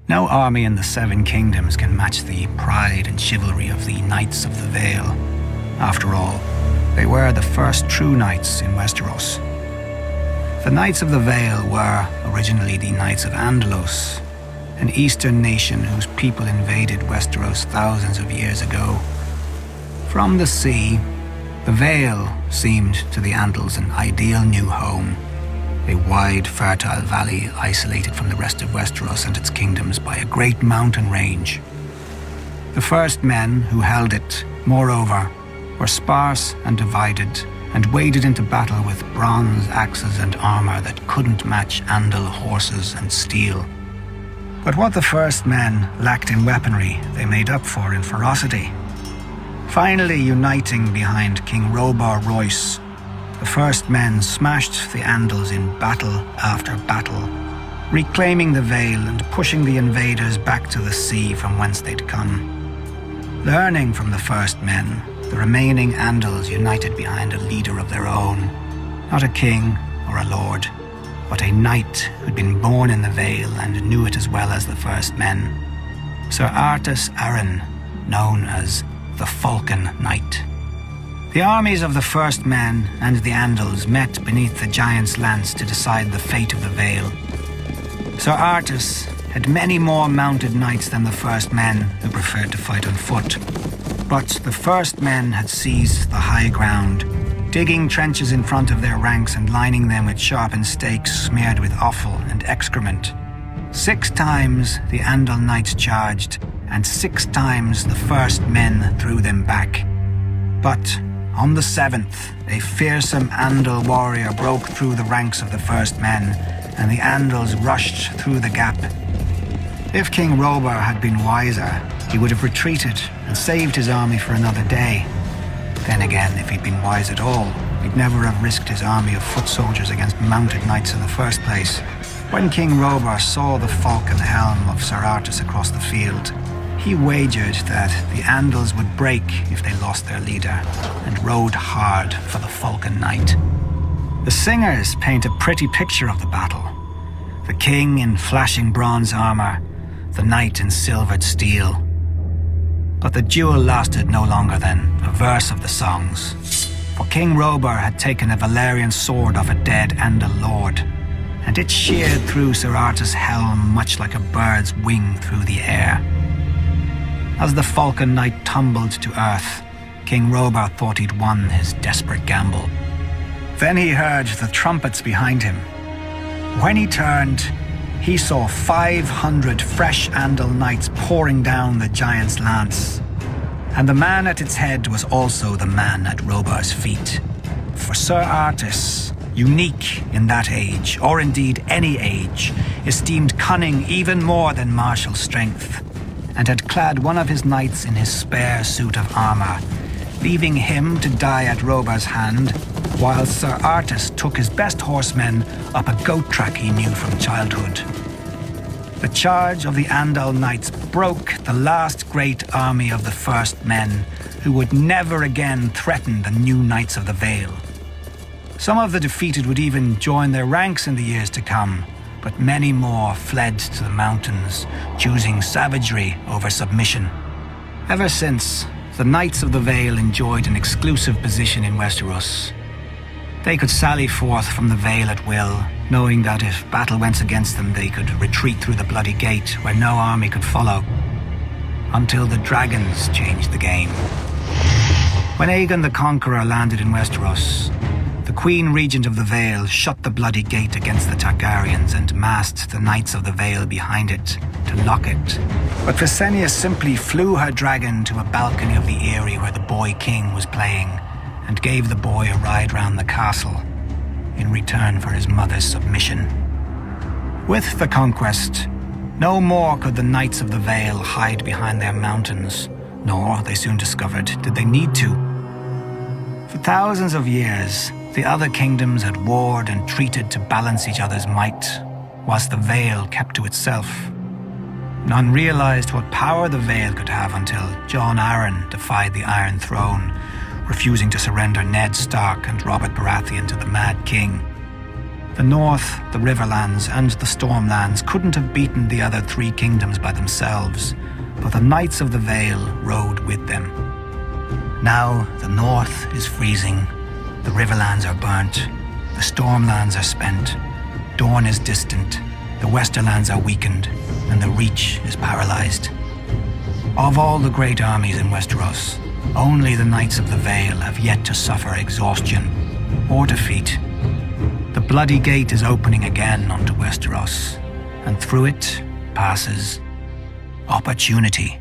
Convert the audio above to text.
No army in the Seven Kingdoms can match the pride and chivalry of the Knights of the Vale. After all, they were the first true knights in Westeros. The Knights of the Vale were originally the Knights of Andalos, an eastern nation whose people invaded Westeros thousands of years ago. From the sea, the Vale seemed to the Andals an ideal new home, a wide, fertile valley isolated from the rest of Westeros and its kingdoms by a great mountain range. The first men who held it, moreover, were sparse and divided, and waded into battle with bronze axes and armor that couldn't match Andal horses and steel. But what the first men lacked in weaponry, they made up for in ferocity. Finally uniting behind King Robur Royce, the first men smashed the Andals in battle after battle, reclaiming the Vale and pushing the invaders back to the sea from whence they'd come. Learning from the first men, the remaining Andals united behind a leader of their own, not a king or a lord, but a knight who'd been born in the Vale and knew it as well as the first men. Sir Artus Arryn, known as the Falcon Knight. The armies of the first men and the Andals met beneath the Giant's Lance to decide the fate of the Vale. Sir Artus had many more mounted knights than the first men who preferred to fight on foot. But the first men had seized the high ground, digging trenches in front of their ranks and lining them with sharpened stakes smeared with offal and excrement. 6 times the Andal knights charged, and 6 times the first men threw them back. But on the 7th, a fearsome Andal warrior broke through the ranks of the first men, and the Andals rushed through the gap. If King Robur had been wiser, he would have retreated and saved his army for another day. Then again, if he'd been wise at all, he'd never have risked his army of foot soldiers against mounted knights in the first place. When King Robur saw the falcon helm of Sir Artus across the field, he wagered that the Andals would break if they lost their leader, and rode hard for the Falcon Knight. The singers paint a pretty picture of the battle. The king in flashing bronze armor, the knight in silvered steel. But the duel lasted no longer than a verse of the songs, for King Robur had taken a Valyrian sword off a dead Andal lord, and it sheared through Sir Artus' helm much like a bird's wing through the air. As the Falcon Knight tumbled to earth, King Robur thought he'd won his desperate gamble. Then he heard the trumpets behind him. When he turned, he saw 500 fresh Andal knights pouring down the Giant's Lance. And the man at its head was also the man at Robur's feet. For Sir Artus, unique in that age, or indeed any age, esteemed cunning even more than martial strength, and had clad one of his knights in his spare suit of armor, leaving him to die at Robur's hand, while Sir Artus took his best horsemen up a goat track he knew from childhood. The charge of the Andal knights broke the last great army of the first men, who would never again threaten the new Knights of the Vale. Some of the defeated would even join their ranks in the years to come, but many more fled to the mountains, choosing savagery over submission. Ever since, the Knights of the Vale enjoyed an exclusive position in Westeros. They could sally forth from the Vale at will, knowing that if battle went against them, they could retreat through the Bloody Gate where no army could follow. Until the dragons changed the game. When Aegon the Conqueror landed in Westeros, the Queen Regent of the Vale shut the Bloody Gate against the Targaryens and massed the Knights of the Vale behind it to lock it. But Visenya simply flew her dragon to a balcony of the Eyrie where the boy king was playing, and gave the boy a ride round the castle in return for his mother's submission. With the conquest, no more could the Knights of the Vale hide behind their mountains, nor, they soon discovered, did they need to. For thousands of years, the other kingdoms had warred and treated to balance each other's might, whilst the Vale kept to itself. None realized what power the Vale could have until Jon Arryn defied the Iron Throne, refusing to surrender Ned Stark and Robert Baratheon to the Mad King. The North, the Riverlands, and the Stormlands couldn't have beaten the other three kingdoms by themselves, but the Knights of the Vale rode with them. Now the North is freezing, the Riverlands are burnt, the Stormlands are spent, Dorne is distant, the Westerlands are weakened, and the Reach is paralyzed. Of all the great armies in Westeros, only the Knights of the Vale have yet to suffer exhaustion or defeat. The Bloody Gate is opening again onto Westeros, and through it passes opportunity.